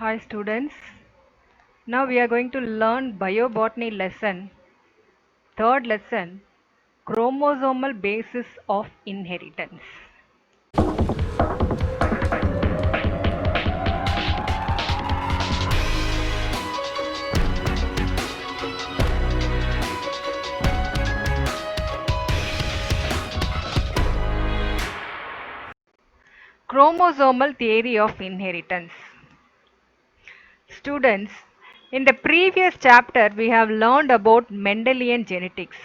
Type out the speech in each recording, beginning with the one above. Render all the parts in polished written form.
Hi students. Now we are going to learn biobotany lesson, third lesson, chromosomal basis of inheritance. Chromosomal theory of inheritance. Students, in the previous chapter we have learned about Mendelian genetics.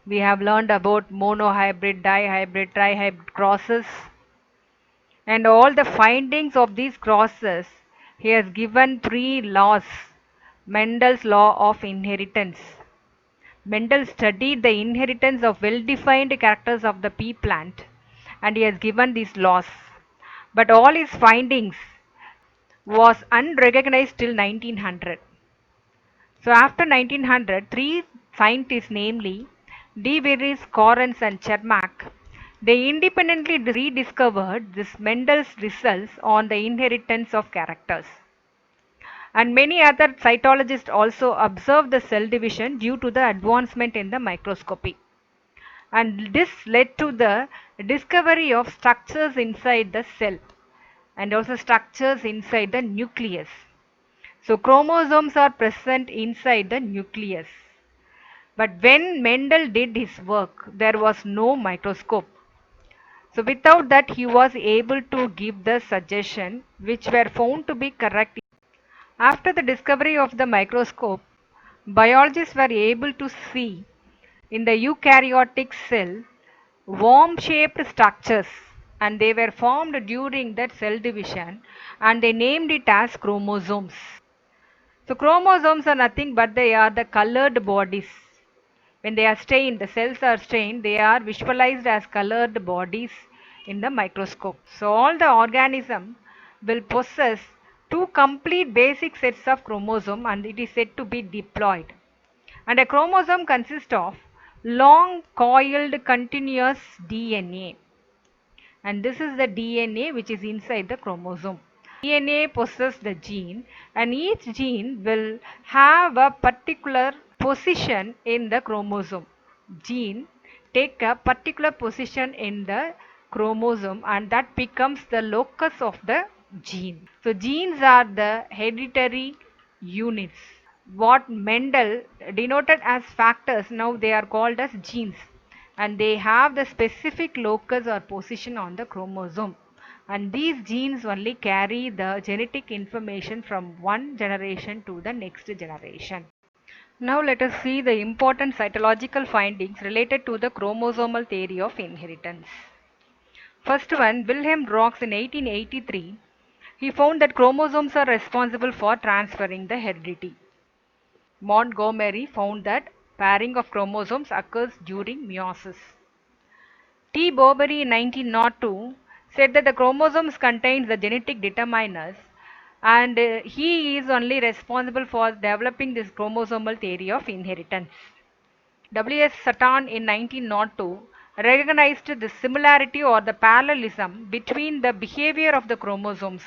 We have learned about monohybrid, dihybrid, trihybrid crosses, and all the findings of these crosses. He has given three laws. Mendel's law of inheritance. Mendel studied the inheritance of well-defined characters of the pea plant, and he has given these laws. But all his findings was unrecognized till 1900. So after 1900, three scientists, namely De Vries, Correns and Chermak, they independently rediscovered this Mendel's results on the inheritance of characters. And many other cytologists also observed the cell division due to the advancement in the microscopy. And this led to the discovery of structures inside the cell and also structures inside the nucleus. So chromosomes are present inside the nucleus. But when Mendel did his work, there was no microscope. So without that, he was able to give the suggestion which were found to be correct. After the discovery of the microscope, biologists were able to see in the eukaryotic cell worm-shaped structures, and they were formed during that cell division, and they named it as chromosomes. So chromosomes are nothing but they are the colored bodies. When they are stained, the cells are stained, they are visualized as colored bodies in the microscope. So all the organism will possess two complete basic sets of chromosome, and it is said to be diploid. And a chromosome consists of long coiled continuous DNA, and this is the DNA which is inside the chromosome. DNA possesses the gene, and each gene will have a particular position in the chromosome. Gene take a particular position in the chromosome, and that becomes the locus of the gene. So genes are the hereditary units. What Mendel denoted as factors, now they are called as genes, and they have the specific locus or position on the chromosome, and these genes only carry the genetic information from one generation to the next generation. Now let us see the important cytological findings related to the chromosomal theory of inheritance. First one, Wilhelm Rox in 1883, he found that chromosomes are responsible for transferring the heredity. Montgomery found that pairing of chromosomes occurs during meiosis. T. Boveri in 1902 said that the chromosomes contain the genetic determinants, and he is only responsible for developing this chromosomal theory of inheritance. W. S. Sutton in 1902 recognized the similarity or the parallelism between the behavior of the chromosomes,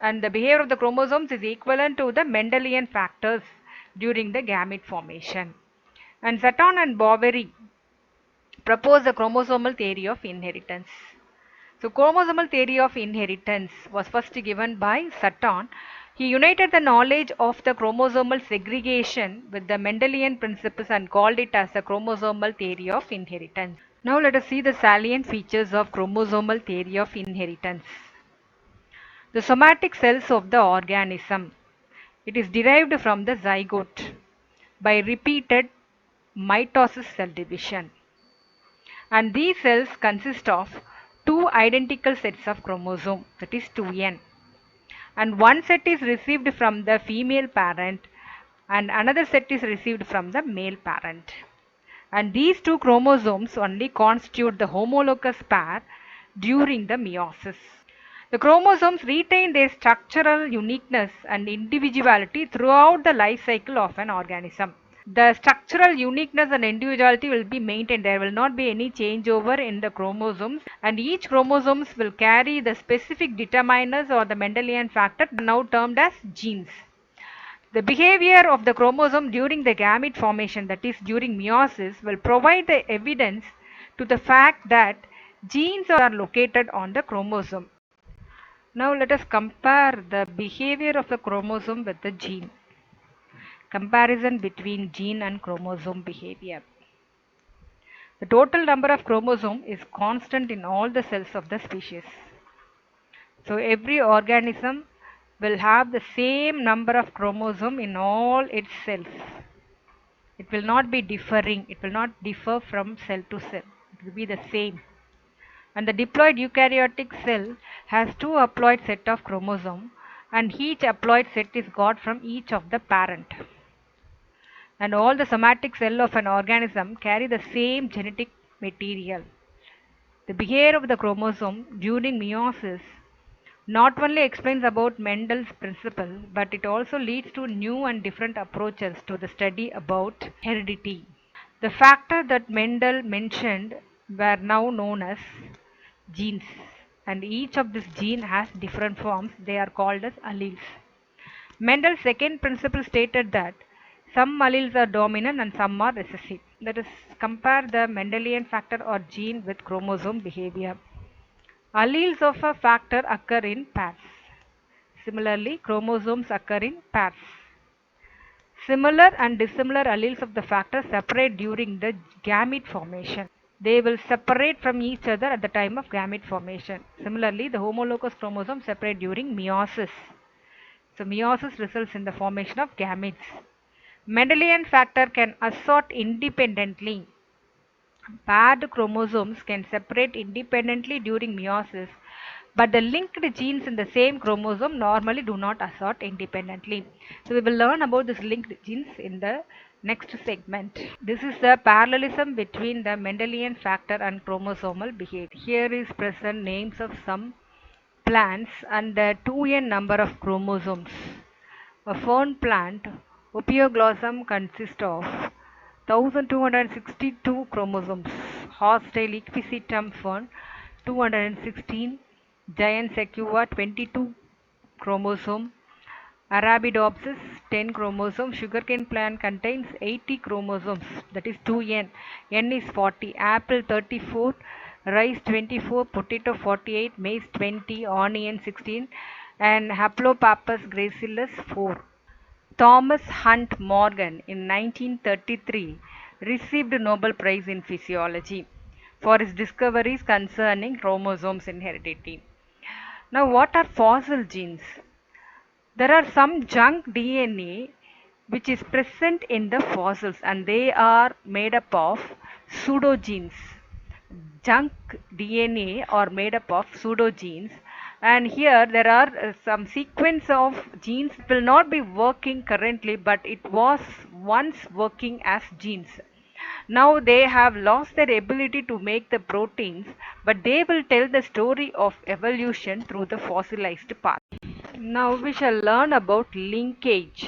and the behavior of the chromosomes is equivalent to the Mendelian factors during the gamete formation. And Sutton and Boveri proposed the chromosomal theory of inheritance. So chromosomal theory of inheritance was first given by Sutton. He united the knowledge of the chromosomal segregation with the Mendelian principles and called it as the chromosomal theory of inheritance. Now let us see the salient features of chromosomal theory of inheritance. The somatic cells of the organism. It is derived from the zygote by repeated mitosis cell division. And these cells consist of two identical sets of chromosome, that is 2n, and one set is received from the female parent and another set is received from the male parent, and these two chromosomes only constitute the homologous pair during the meiosis. The chromosomes retain their structural uniqueness and individuality throughout the life cycle of an organism. The structural uniqueness and individuality will be maintained. There will not be any changeover in the chromosomes, and each chromosomes will carry the specific determiners or the Mendelian factor now termed as genes. The behavior of the chromosome during the gamete formation, that is during meiosis, will provide the evidence to the fact that genes are located on the chromosome. Now let us compare the behavior of the chromosome with the gene. Comparison between gene and chromosome behavior. The total number of chromosome is constant in all the cells of the species. So every organism will have the same number of chromosome in all its cells. It will not be differing. It will not differ from cell to cell. It will be the same. And the diploid eukaryotic cell has two haploid set of chromosome, and each haploid set is got from each of the parent. And all the somatic cell of an organism carry the same genetic material. The behavior of the chromosome during meiosis not only explains about Mendel's principle, but it also leads to new and different approaches to the study about heredity. The factor that Mendel mentioned were now known as genes, and each of these genes has different forms. They are called as alleles. Mendel's second principle stated that some alleles are dominant and some are recessive. Let us compare the Mendelian factor or gene with chromosome behavior. Alleles of a factor occur in pairs. Similarly, chromosomes occur in pairs. Similar and dissimilar alleles of the factor separate during the gamete formation. They will separate from each other at the time of gamete formation. Similarly, the homologous chromosomes separate during meiosis. So meiosis results in the formation of gametes. Mendelian factor can assort independently. Paired chromosomes can separate independently during meiosis, but the linked genes in the same chromosome normally do not assort independently. So we will learn about these linked genes in the next segment. This is the parallelism between the Mendelian factor and chromosomal behavior. Here is present names of some plants and the 2n number of chromosomes. A fern plant, Ophioglossum, consists of 1262 chromosomes. Horsetail Equisetum fern 216, Giant Sequoia 22 chromosome, Arabidopsis 10 chromosomes. Sugarcane plant contains 80 chromosomes, that is 2n. N is 40. Apple 34, rice 24, potato 48, maize 20, onion 16, and Haplopappus gracilis 4. Thomas Hunt Morgan in 1933 received a Nobel Prize in Physiology for his discoveries concerning chromosomes in heredity. Now, what are fossil genes? There are some junk DNA which is present in the fossils, and they are made up of pseudogenes. Junk DNA are made up of pseudogenes, and here there are some sequence of genes will not be working currently, but it was once working as genes. Now they have lost their ability to make the proteins, but they will tell the story of evolution through the fossilized path. Now we shall learn about linkage.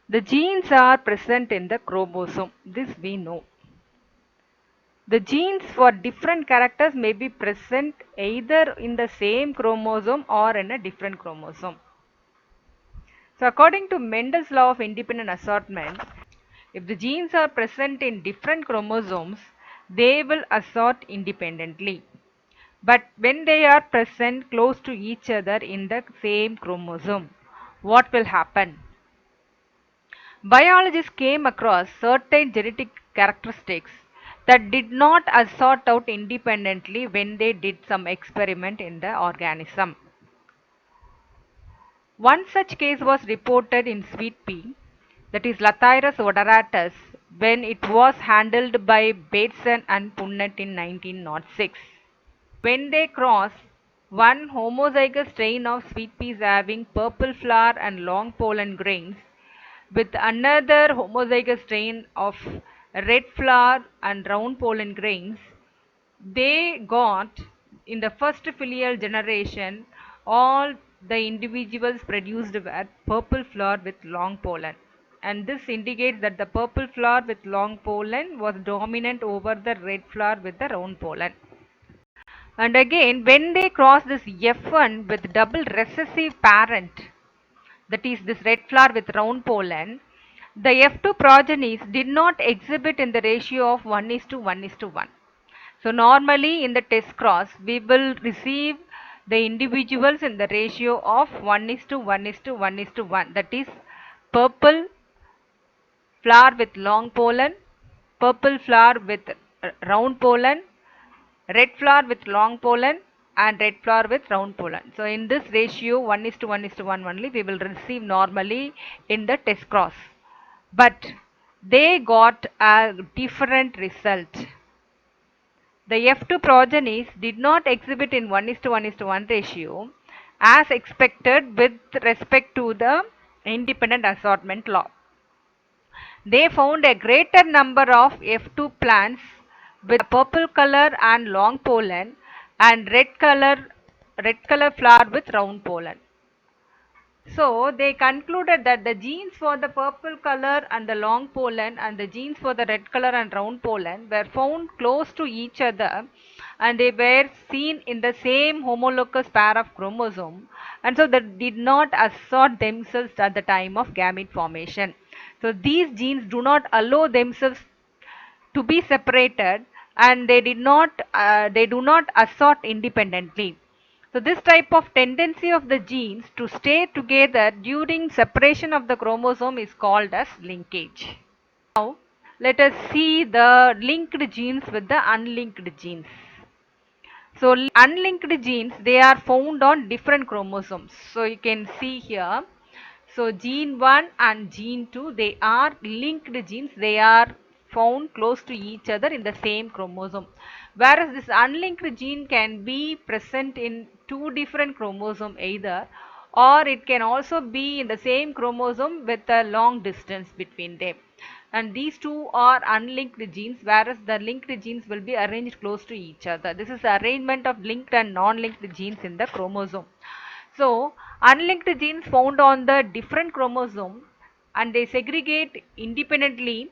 The genes are present in the chromosome. This we know. The genes for different characters may be present either in the same chromosome or in a different chromosome. So according to Mendel's law of independent assortment, if the genes are present in different chromosomes, they will assort independently. But when they are present close to each other in the same chromosome, what will happen? Biologists came across certain genetic characteristics that did not assort out independently when they did some experiment in the organism. One such case was reported in sweet pea, that is Lathyrus odoratus, when it was handled by Bateson and Punnett in 1906. When they crossed one homozygous strain of sweet peas having purple flower and long pollen grains with another homozygous strain of red flower and round pollen grains, they got in the first filial generation all the individuals produced were purple flower with long pollen. and this indicates that the purple flower with long pollen was dominant over the red flower with the round pollen. And again, when they cross this F1 with double recessive parent, that is this red flower with round pollen, the F2 progenies did not exhibit in the ratio of 1:1:1. So normally in the test cross, we will receive the individuals in the ratio of 1:1:1:1. That is purple flower with long pollen, purple flower with round pollen, red flower with long pollen, and red flower with round pollen. So in this ratio 1:1:1 only we will receive normally in the test cross. But they got a different result. The F2 progenies did not exhibit in 1:1:1 ratio as expected with respect to the independent assortment law. They found a greater number of F2 plants with purple color and long pollen and red color flower with round pollen. So they concluded that the genes for the purple color and the long pollen and the genes for the red color and round pollen were found close to each other, and they were seen in the same homologous pair of chromosome, and so they did not assort themselves at the time of gamete formation. So these genes do not allow themselves to be separated, and they do not assort independently. So this type of tendency of the genes to stay together during separation of the chromosome is called as linkage. Now let us see the linked genes with the unlinked genes. So unlinked genes, they are found on different chromosomes. So you can see here. So gene 1 and gene 2, they are linked genes. They are found close to each other in the same chromosome. Whereas this unlinked gene can be present in two different chromosomes either, or it can also be in the same chromosome with a long distance between them. And these two are unlinked genes, whereas the linked genes will be arranged close to each other. This is the arrangement of linked and non-linked genes in the chromosome. So unlinked genes found on the different chromosome, and they segregate independently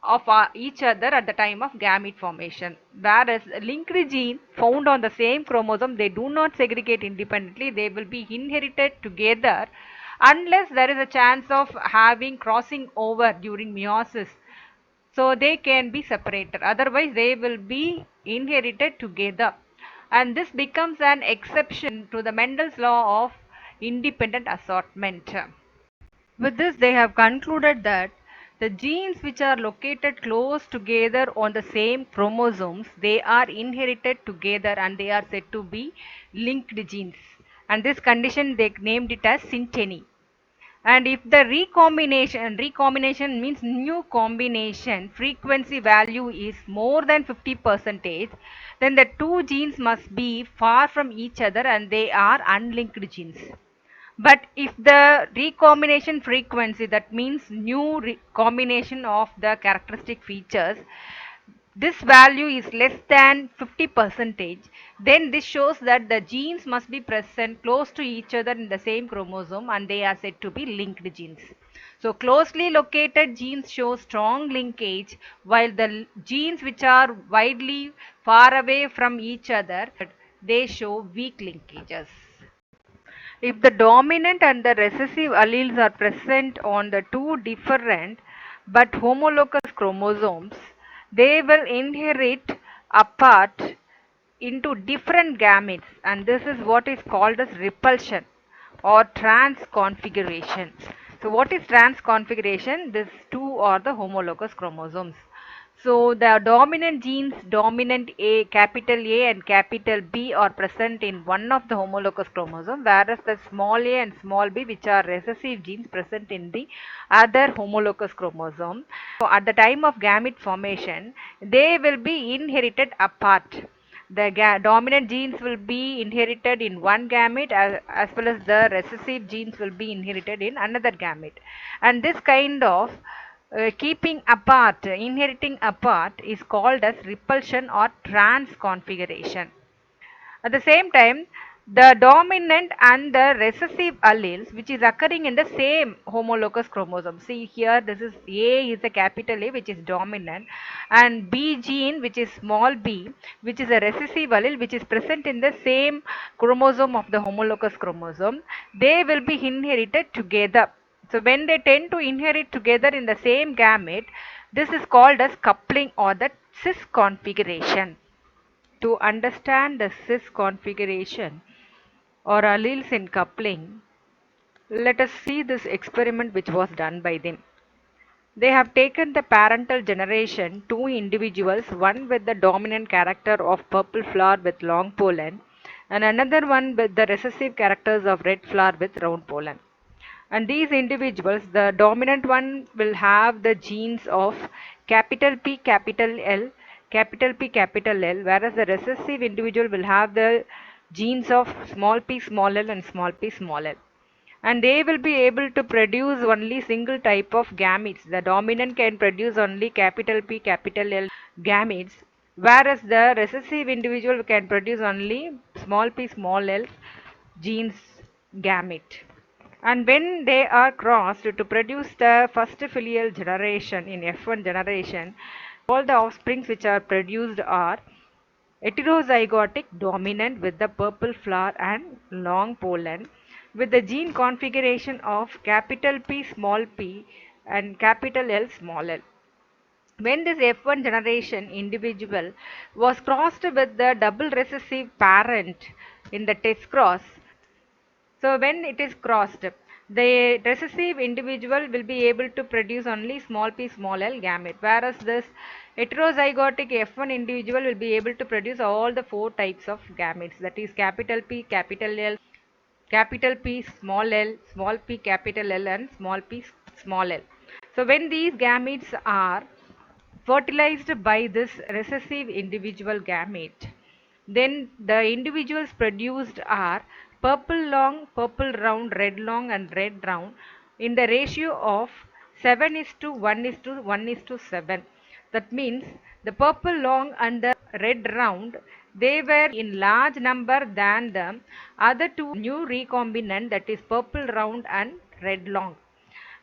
of each other at the time of gamete formation. Whereas linked gene found on the same chromosome, they do not segregate independently. They will be inherited together unless there is a chance of having crossing over during meiosis. So they can be separated. Otherwise they will be inherited together. And this becomes an exception to the Mendel's law of independent assortment. With this, they have concluded that the genes which are located close together on the same chromosomes, they are inherited together and they are said to be linked genes. And this condition they named it as synteny. And if the recombination means new combination frequency value is more than 50%, then the two genes must be far from each other and they are unlinked genes. But if the recombination frequency, that means new combination of the characteristic features, this value is less than 50%, then this shows that the genes must be present close to each other in the same chromosome and they are said to be linked genes. So closely located genes show strong linkage, while the genes which are widely far away from each other, they show weak linkages. If the dominant and the recessive alleles are present on the two different but homologous chromosomes, they will inherit apart into different gametes, and this is what is called as repulsion or transconfiguration. So what is transconfiguration? These two are the homologous chromosomes. So the dominant genes, dominant A, capital A and capital B, are present in one of the homologous chromosome, whereas the small a and small b, which are recessive genes, present in the other homologous chromosome. So at the time of gamete formation, they will be inherited apart. The dominant genes will be inherited in one gamete, as well as the recessive genes will be inherited in another gamete. And this kind of keeping apart, inheriting apart, is called as repulsion or transconfiguration. At the same time, the dominant and the recessive alleles which is occurring in the same homologous chromosome. See here, this is A is a capital A which is dominant, and B gene which is small b which is a recessive allele which is present in the same chromosome of the homologous chromosome. They will be inherited together. So when they tend to inherit together in the same gamete, this is called as coupling or the cis configuration. To understand the cis configuration or alleles in coupling, let us see this experiment which was done by them. They have taken the parental generation, two individuals, one with the dominant character of purple flower with long pollen and another one with the recessive characters of red flower with round pollen. And these individuals, the dominant one will have the genes of capital P, capital L, capital P, capital L, whereas the recessive individual will have the genes of small p, small l and small p, small l. And they will be able to produce only single type of gametes. The dominant can produce only capital P, capital L gametes, whereas the recessive individual can produce only small p, small l genes gamete. And when they are crossed to produce the first filial generation in F1 generation, all the offsprings which are produced are heterozygotic dominant with the purple flower and long pollen with the gene configuration of capital P small p and capital L small l. When this F1 generation individual was crossed with the double recessive parent in the test cross, so when it is crossed, the recessive individual will be able to produce only small p small l gamete, whereas this heterozygotic F1 individual will be able to produce all the four types of gametes, that is capital P, capital P small p capital L and small p small l. So when these gametes are fertilized by this recessive individual gamete, then the individuals produced are purple long, purple round, red long and red round in the ratio of 7 is to 1 is to 1 is to 7. That means the purple long and the red round, they were in large number than the other two new recombinant, that is purple round and red long.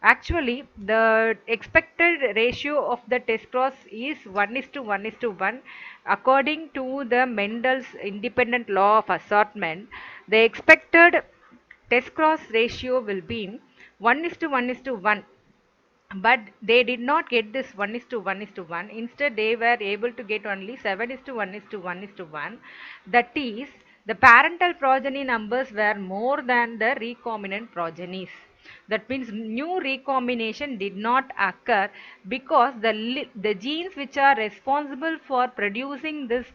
Actually, the expected ratio of the test cross is 1 is to 1 is to 1. According to the Mendel's independent law of assortment, the expected test cross ratio will be 1 is to 1 is to 1. But they did not get this 1 is to 1 is to 1. Instead, they were able to get only 7 is to 1 is to 1 is to 1. That is, the parental progeny numbers were more than the recombinant progenies. That means new recombination did not occur because the genes which are responsible for producing this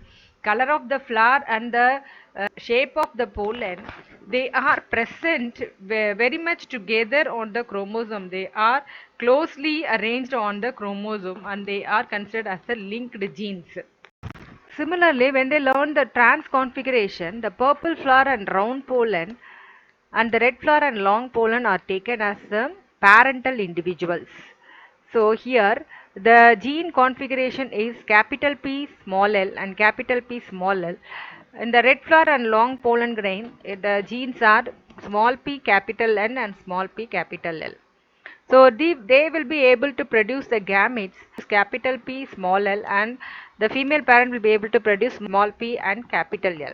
color of the flower and the shape of the pollen, they are present very much together on the chromosome. They are closely arranged on the chromosome and they are considered as the linked genes. Similarly, when they learn the trans configuration, the purple flower and round pollen and the red flower and long pollen are taken as the parental individuals. So here the gene configuration is capital P small l and capital P small l. In the red flower and long pollen grain, the genes are small p capital N and small p capital L. So they will be able to produce the gametes capital P small l, and the female parent will be able to produce small p and capital L.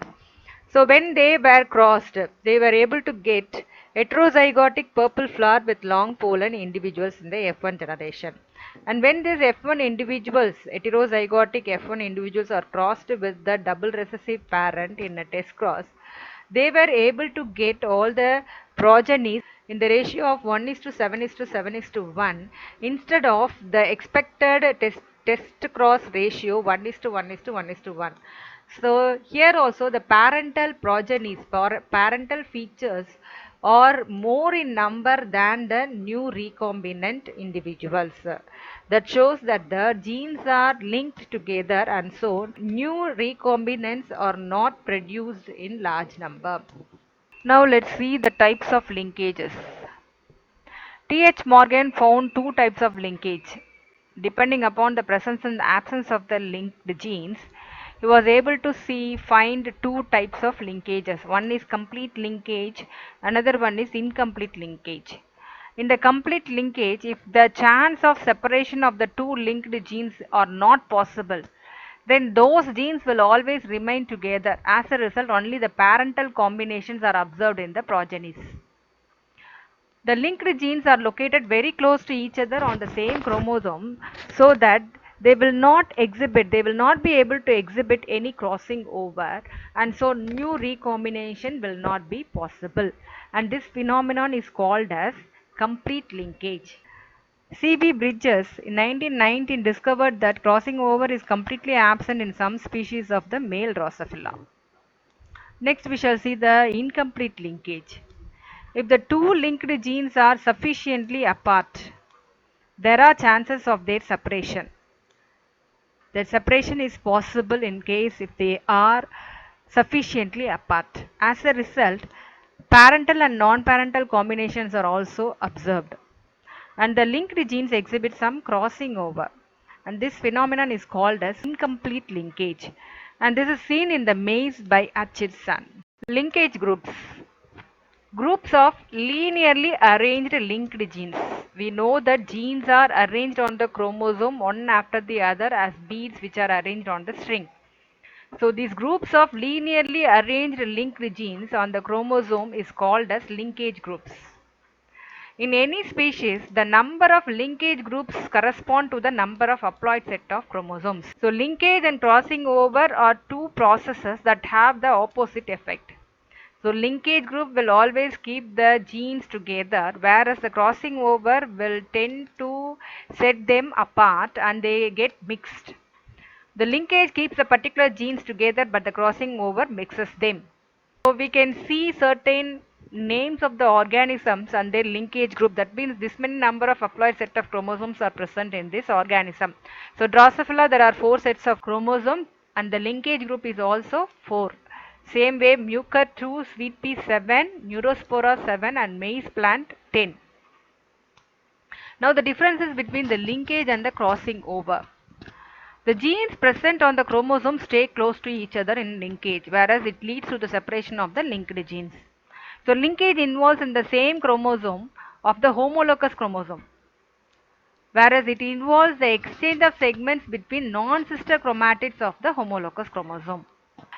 So when they were crossed, they were able to get heterozygotic purple flower with long pollen individuals in the F1 generation. And when these F1 individuals, heterozygotic F1 individuals are crossed with the double recessive parent in a test cross, they were able to get all the progenies in the ratio of 1 is to 7 is to 7 is to 1 instead of the expected test cross ratio 1 is to 1 is to 1 is to 1. So here also the parental progenies or parental features are more in number than the new recombinant individuals. That shows that the genes are linked together and so new recombinants are not produced in large number. Now let's see the types of linkages. T.H. Morgan found two types of linkage. Depending upon the presence and absence of the linked genes, he was able to find two types of linkages. One is complete linkage, another one is incomplete linkage. In the complete linkage, if the chance of separation of the two linked genes are not possible, then those genes will always remain together. As a result, only the parental combinations are observed in the progenies. The linked genes are located very close to each other on the same chromosome, so that they will not be able to exhibit any crossing over, and so new recombination will not be possible. And this phenomenon is called as complete linkage. C.B. Bridges in 1919 discovered that crossing over is completely absent in some species of the male Drosophila. Next we shall see the incomplete linkage. If the two linked genes are sufficiently apart, there are chances of their separation. The separation is possible in case if they are sufficiently apart. As a result, parental and non-parental combinations are also observed, and the linked genes exhibit some crossing over, and this phenomenon is called as incomplete linkage, and this is seen in the maize by Atchison. Linkage groups. Groups of linearly arranged linked genes. We know that genes are arranged on the chromosome one after the other as beads which are arranged on the string. So these groups of linearly arranged linked genes on the chromosome is called as linkage groups. In any species, the number of linkage groups correspond to the number of haploid set of chromosomes. So linkage and crossing over are two processes that have the opposite effect. So linkage group will always keep the genes together, whereas the crossing over will tend to set them apart and they get mixed. The linkage keeps the particular genes together, but the crossing over mixes them. So we can see certain names of the organisms and their linkage group. That means this many number of haploid set of chromosomes are present in this organism. So Drosophila, there are 4 sets of chromosomes and the linkage group is also 4. Same way Mucor 2, sweet pea 7, Neurospora 7 and maize plant 10. Now the differences between the linkage and the crossing over. The genes present on the chromosome stay close to each other in linkage, whereas it leads to the separation of the linked genes. So linkage involves in the same chromosome of the homologous chromosome, whereas it involves the exchange of segments between non-sister chromatids of the homologous chromosome.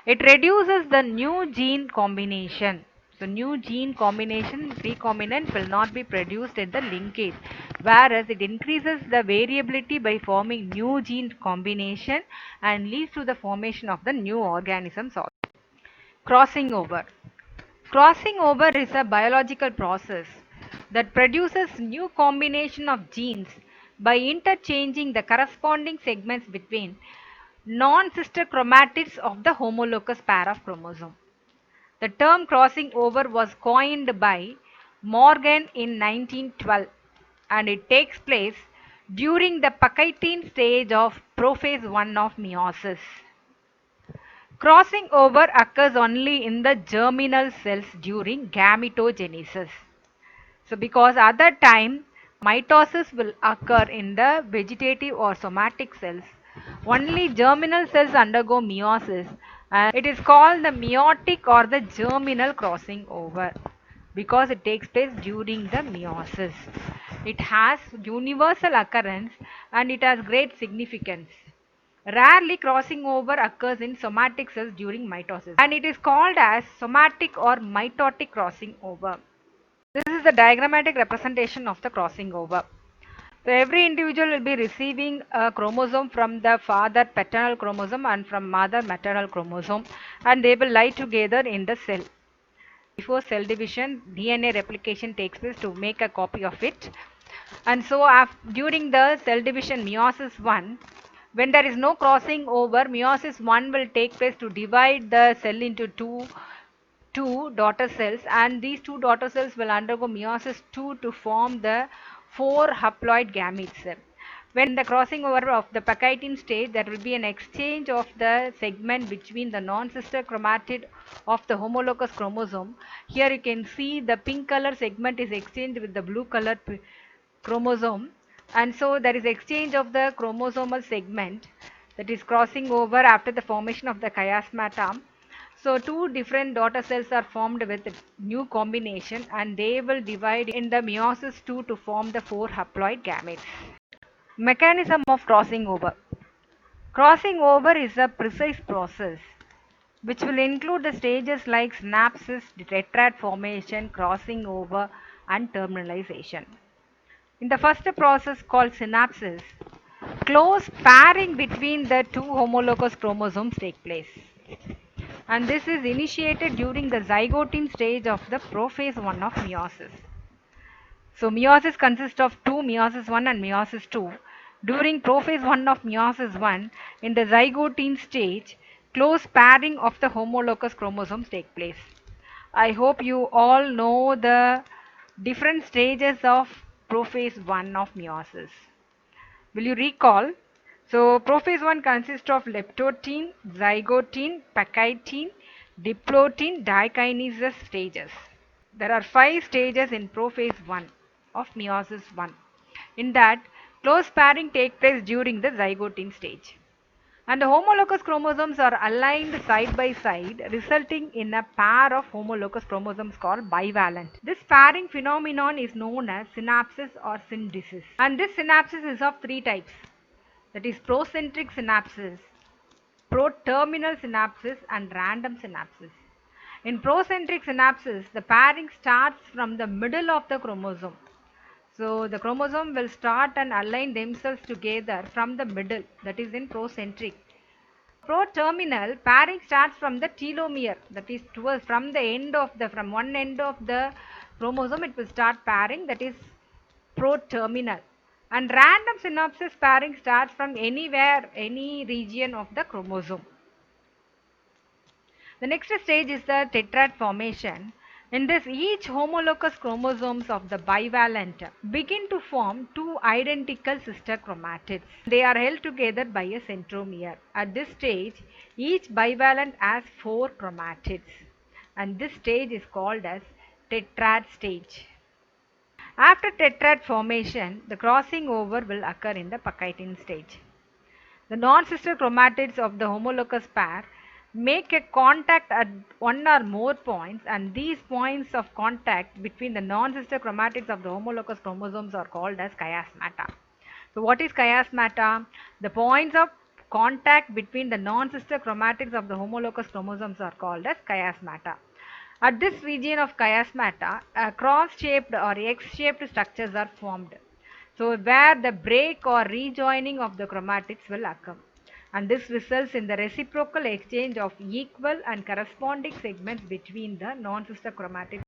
It reduces the new gene combination. So new gene combination recombinant will not be produced in the linkage, whereas it increases the variability by forming new gene combination and leads to the formation of the new organisms also. Crossing over. Crossing over is a biological process that produces new combination of genes by interchanging the corresponding segments between non-sister chromatids of the homologous pair of chromosome. The term crossing over was coined by Morgan in 1912 and it takes place during the Pachytene stage of prophase 1 of meiosis. Crossing over occurs only in the germinal cells during gametogenesis. So because at that time mitosis will occur in the vegetative or somatic cells, only germinal cells undergo meiosis and it is called the meiotic or the germinal crossing over because it takes place during the meiosis. It has universal occurrence and it has great significance. Rarely crossing over occurs in somatic cells during mitosis and it is called as somatic or mitotic crossing over. This is the diagrammatic representation of the crossing over. So every individual will be receiving a chromosome from the father paternal chromosome and from mother maternal chromosome and they will lie together in the cell. Before cell division, DNA replication takes place to make a copy of it. And so during the cell division meiosis 1, when there is no crossing over, meiosis 1 will take place to divide the cell into two daughter cells and these two daughter cells will undergo meiosis 2 to form the 4 haploid gametes. When the crossing over of the Pachytene stage, there will be an exchange of the segment between the non-sister chromatid of the homologous chromosome. Here you can see the pink color segment is exchanged with the blue color chromosome and so there is exchange of the chromosomal segment that is crossing over after the formation of the chiasmata. So two different daughter cells are formed with new combination and they will divide in the meiosis II to form the four haploid gametes. Mechanism of crossing over. Crossing over is a precise process which will include the stages like synapsis, tetrad formation, crossing over and terminalization. In the first process called synapsis, close pairing between the two homologous chromosomes take place. And this is initiated during the zygotine stage of the prophase 1 of meiosis. So meiosis consists of two meiosis 1 and meiosis 2. During prophase 1 of meiosis 1, in the zygotine stage, close pairing of the homologous chromosomes take place. I hope you all know the different stages of prophase 1 of meiosis. Will you recall? So prophase 1 consists of leptotene, zygotine, pachytene, diplotin, dikinesis stages. There are 5 stages in prophase 1 of meiosis 1. In that, close pairing takes place during the zygotine stage. And the homologous chromosomes are aligned side by side, resulting in a pair of homologous chromosomes called bivalent. This pairing phenomenon is known as synapsis or syndesis. And this synapsis is of three types. That is procentric synapsis, pro-terminal synapsis and random synapsis. In procentric synapsis, the pairing starts from the middle of the chromosome. So the chromosome will start and align themselves together from the middle, that is in procentric. Pro-terminal pairing starts from the telomere, that is towards from the end of the from one end of the chromosome it will start pairing, that is pro-terminal. And random synapsis pairing starts from anywhere, any region of the chromosome. The next stage is the tetrad formation. In this, each homologous chromosomes of the bivalent begin to form two identical sister chromatids. They are held together by a centromere. At this stage, each bivalent has four chromatids, and this stage is called as tetrad stage. After tetrad formation, the crossing over will occur in the pachytene stage. The non-sister chromatids of the homologous pair make a contact at one or more points, and these points of contact between the non-sister chromatids of the homologous chromosomes are called as chiasmata. So what is chiasmata? The points of contact between the non-sister chromatids of the homologous chromosomes are called as chiasmata. At this region of chiasmata, cross-shaped or X-shaped structures are formed. So where the break or rejoining of the chromatids will occur. And this results in the reciprocal exchange of equal and corresponding segments between the non-sister chromatids.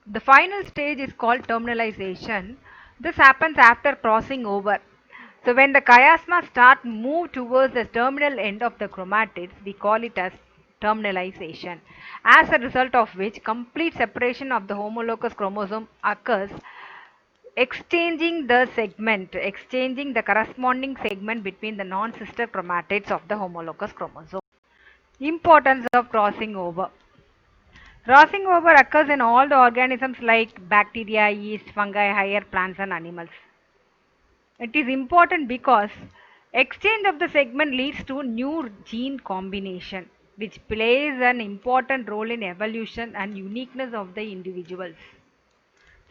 The final stage is called terminalization. This happens after crossing over. So when the chiasma start move towards the terminal end of the chromatids, we call it as terminalization. As a result of which complete separation of the homologous chromosome occurs, exchanging the corresponding segment between the non-sister chromatids of the homologous chromosome. Importance of crossing over. Crossing over occurs in all the organisms like bacteria, yeast, fungi, higher plants and animals. It is important because exchange of the segment leads to new gene combination, which plays an important role in evolution and uniqueness of the individuals.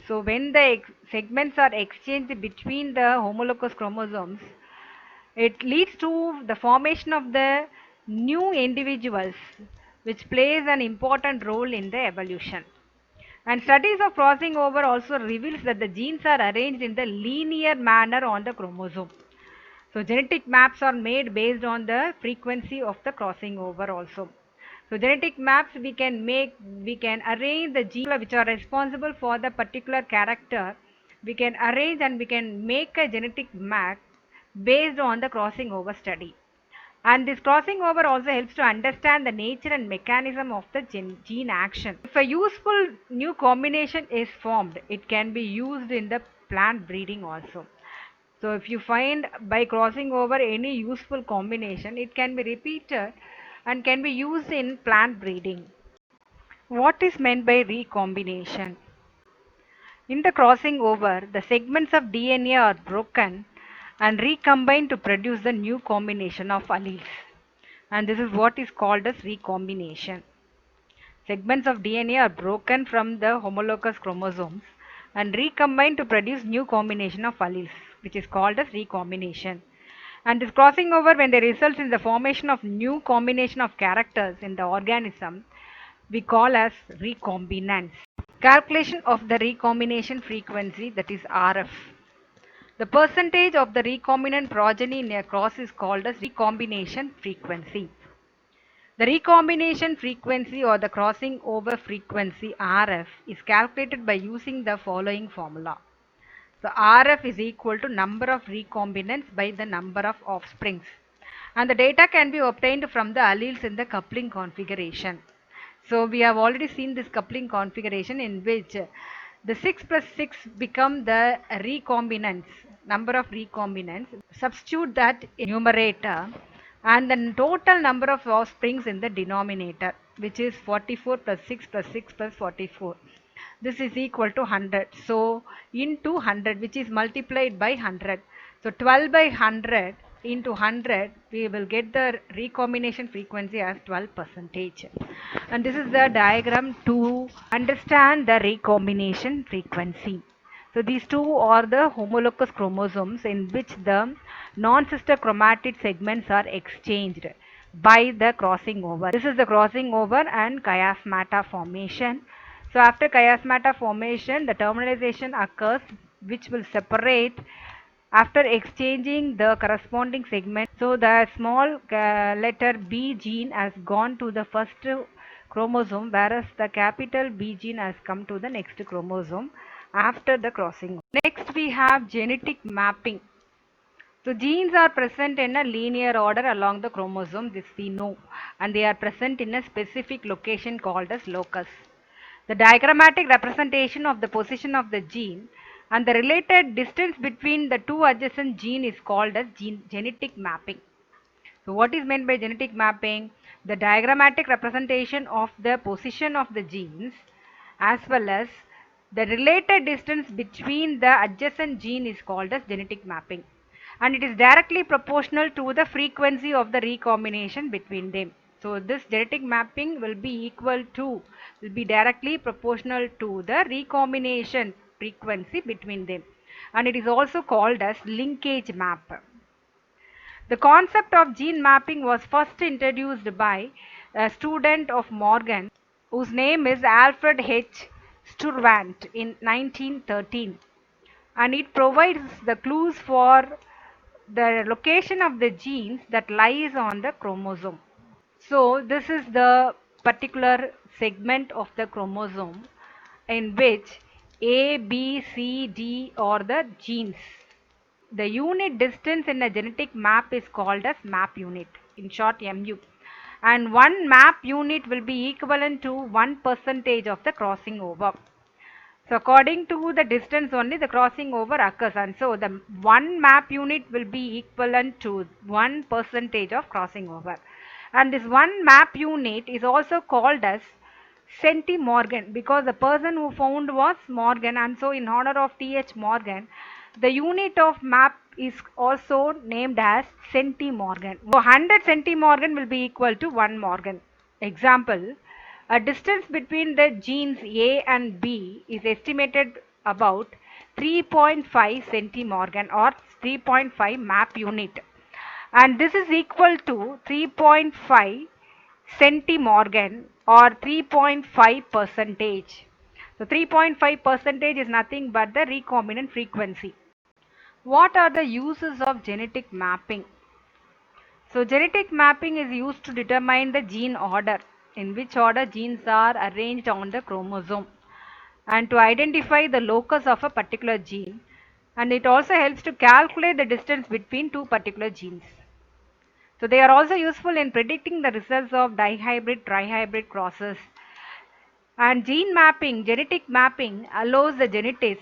So when the segments are exchanged between the homologous chromosomes, it leads to the formation of the new individuals, which plays an important role in the evolution. And studies of crossing over also reveals that the genes are arranged in the linear manner on the chromosome. So genetic maps are made based on the frequency of the crossing over also. So genetic maps we can arrange the genes which are responsible for the particular character. We can arrange and we can make a genetic map based on the crossing over study. And this crossing over also helps to understand the nature and mechanism of the gene action. If a useful new combination is formed, it can be used in the plant breeding also. So if you find by crossing over any useful combination, it can be repeated and can be used in plant breeding. What is meant by recombination? In the crossing over, the segments of DNA are broken and recombine to produce the new combination of alleles. And this is what is called as recombination. Segments of DNA are broken from the homologous chromosomes and recombine to produce new combination of alleles, which is called as recombination. And this crossing over, when they result in the formation of new combination of characters in the organism, we call as recombinance. Calculation of the recombination frequency, that is RF. The percentage of the recombinant progeny in a cross is called as recombination frequency. The recombination frequency or the crossing over frequency RF is calculated by using the following formula. So RF is equal to number of recombinants by the number of offsprings. And the data can be obtained from the alleles in the coupling configuration. So we have already seen this coupling configuration in which the 6 plus 6 become the recombinants, number of recombinants. Substitute that in numerator and the total number of offsprings in the denominator, which is 44 plus 6 plus 6 plus 44. This is equal to 100. So into 100, which is multiplied by 100. So 12 by 100 into 100, we will get the recombination frequency as 12%. And this is the diagram to understand the recombination frequency. So these two are the homologous chromosomes in which the non-sister chromatid segments are exchanged by the crossing over. This is the crossing over and chiasmata formation. So after chiasmata formation, the terminalization occurs, which will separate after exchanging the corresponding segment. So the small letter B gene has gone to the first chromosome, whereas the capital B gene has come to the next chromosome after the crossing. Next we have genetic mapping. So genes are present in a linear order along the chromosome, this we know, and they are present in a specific location called as locus. The diagrammatic representation of the position of the gene and the related distance between the two adjacent genes is called as genetic mapping. So what is meant by genetic mapping? The diagrammatic representation of the position of the genes as well as the related distance between the adjacent gene is called as genetic mapping, and it is directly proportional to the frequency of the recombination between them. So this genetic mapping will be directly proportional to the recombination frequency between them, and it is also called as linkage map. The concept of gene mapping was first introduced by a student of Morgan whose name is Alfred H. Sturvant in 1913, and it provides the clues for the location of the genes that lies on the chromosome. So this is the particular segment of the chromosome in which A, B, C, D are the genes. The unit distance in a genetic map is called as map unit, in short MU. And one map unit will be equivalent to 1% of the crossing over. So according to the distance only the crossing over occurs, and so the one map unit will be equivalent to 1% of crossing over. And this one map unit is also called as centimorgan because the person who found was Morgan, and so in honor of T.H. Morgan, the unit of map is also named as centimorgan. So 100 centimorgan will be equal to 1 Morgan. Example, a distance between the genes A and B is estimated about 3.5 centimorgan or 3.5 map unit, and this is equal to 3.5 centimorgan or 3.5 percentage. So 3.5 percentage is nothing but the recombinant frequency. What are the uses of genetic mapping? So genetic mapping is used to determine the gene order, in which order genes are arranged on the chromosome, and to identify the locus of a particular gene, and it also helps to calculate the distance between two particular genes. So they are also useful in predicting the results of dihybrid, trihybrid crosses. And genetic mapping allows the genetist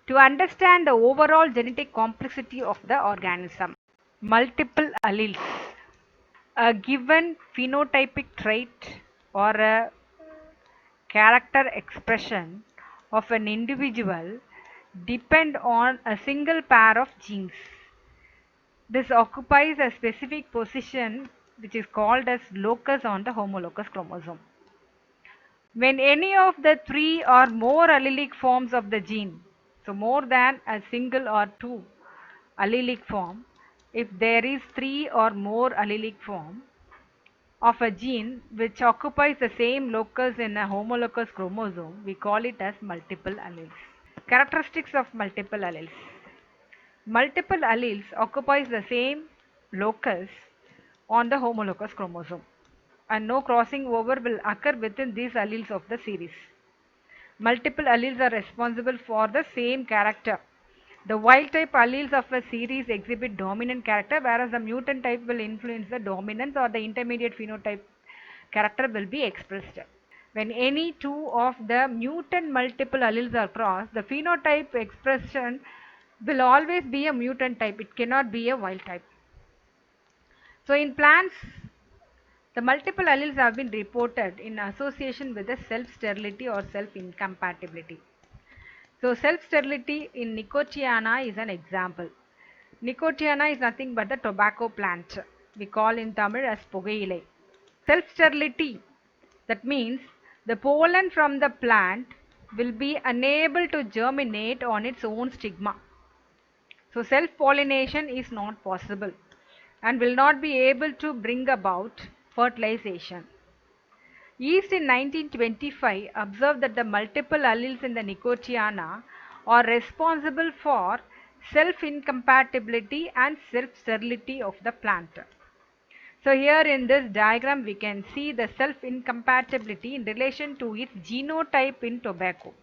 to understand the overall genetic complexity of the organism. Multiple alleles. A given phenotypic trait or a character expression of an individual depend on a single pair of genes. This occupies a specific position which is called as locus on the homologous chromosome. When any of the three or more allelic forms of the gene, so more than a single or two allelic form, if there is three or more allelic form of a gene which occupies the same locus in a homologous chromosome, we call it as multiple alleles. Characteristics of multiple alleles. Multiple alleles occupies the same locus on the homologous chromosome and no crossing over will occur within these alleles of the series. Multiple alleles are responsible for the same character. The wild type alleles of a series exhibit dominant character, whereas the mutant type will influence the dominance, or the intermediate phenotype character will be expressed. When any two of the mutant multiple alleles are crossed, the phenotype expression will always be a mutant type. It cannot be a wild type. So in plants, the multiple alleles have been reported in association with the self-sterility or self-incompatibility. So self-sterility in Nicotiana is an example. Nicotiana is nothing but the tobacco plant. We call in Tamil as Pugailai. Self-sterility, that means the pollen from the plant will be unable to germinate on its own stigma. So self-pollination is not possible and will not be able to bring about fertilization. Yeast in 1925 observed that the multiple alleles in the Nicotiana are responsible for self-incompatibility and self-sterility of the plant. So here in this diagram we can see the self-incompatibility in relation to its genotype in tobacco.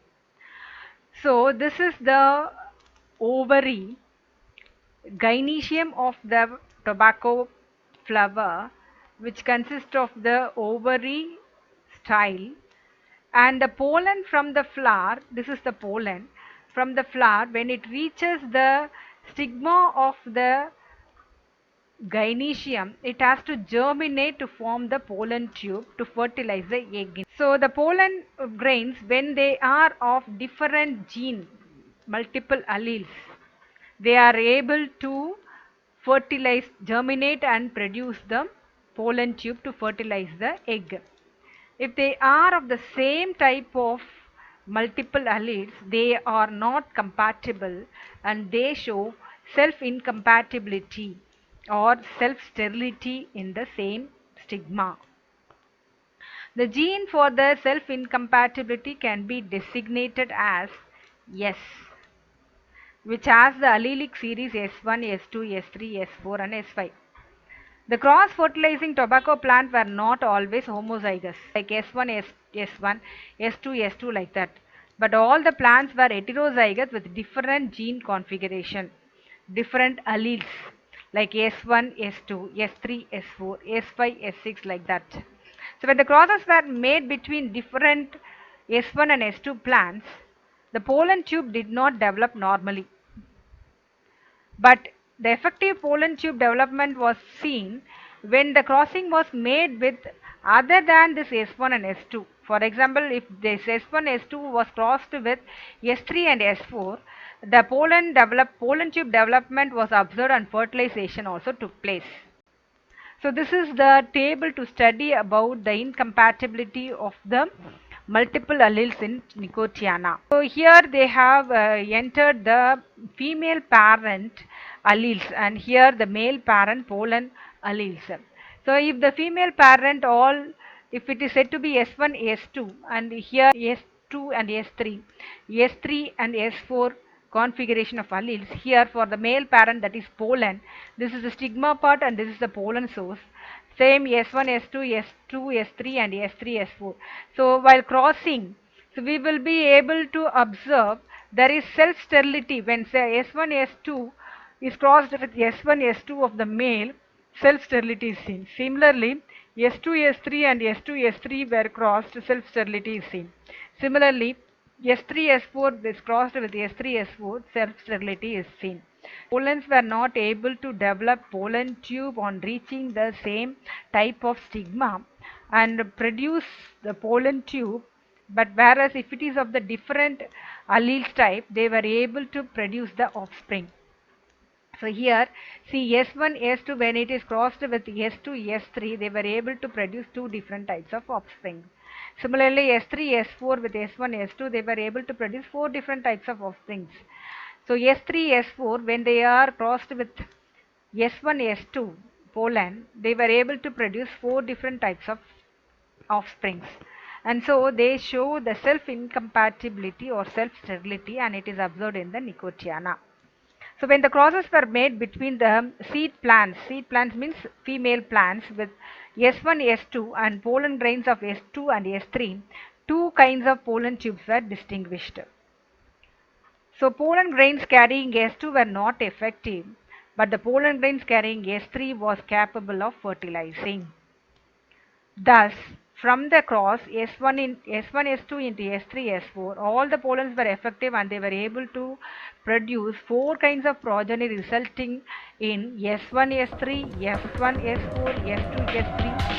So this is the ovary, gynoecium of the tobacco flower, which consists of the ovary style, and the pollen from the flower, this is the pollen from the flower, when it reaches the stigma of the gynoecium, it has to germinate to form the pollen tube to fertilize the egg. So the pollen grains, when they are of different gene, multiple alleles, they are able to fertilize, germinate and produce the pollen tube to fertilize the egg. If they are of the same type of multiple alleles, they are not compatible and they show self-incompatibility or self-sterility in the same stigma. The gene for the self-incompatibility can be designated as S, which has the allelic series S1, S2, S3, S4 and S5. The cross-fertilizing tobacco plant were not always homozygous, like S1, S1, S2, S2 like that. But all the plants were heterozygous with different gene configuration, different alleles, like S1, S2, S3, S4, S5, S6 like that. So when the crosses were made between different S1 and S2 plants, the pollen tube did not develop normally. But the effective pollen tube development was seen when the crossing was made with other than this S1 and S2. For example, if this S1, S2 was crossed with S3 and S4, the pollen tube development was observed and fertilization also took place. So this is the table to study about the incompatibility of the multiple alleles in Nicotiana. So here they have entered the female parent alleles and here the male parent pollen alleles. So if the female parent if it is said to be S1, S2 and here S2 and S3, S3 and S4 configuration of alleles. Here for the male parent, that is pollen, this is the stigma part and this is the pollen source. Same S1, S2, S2, S3 and S3, S4. So while crossing, so we will be able to observe there is self-sterility when say S1, S2 is crossed with S1, S2 of the male, self-sterility is seen. Similarly, S2, S3 and S2, S3 were crossed, self-sterility is seen. Similarly, S3, S4 is crossed with S3, S4, self-sterility is seen. Pollens were not able to develop pollen tube on reaching the same type of stigma and produce the pollen tube, but whereas if it is of the different alleles type, they were able to produce the offspring. So here, see S1, S2, when it is crossed with S2, S3, they were able to produce two different types of offspring. Similarly, S3, S4 with S1, S2, they were able to produce four different types of offsprings. So S3, S4, when they are crossed with S1, S2 pollen, they were able to produce four different types of offsprings. And so they show the self-incompatibility or self-sterility, and it is observed in the Nicotiana. So when the crosses were made between the seed plants means female plants with S1, S2 and pollen grains of S2 and S3, two kinds of pollen tubes were distinguished. So pollen grains carrying S2 were not effective, but the pollen grains carrying S3 was capable of fertilizing. Thus, from the cross S1 S2 into S3 S4, all the pollens were effective and they were able to produce four kinds of progeny resulting in S1 S3, S1 S4, S2 S3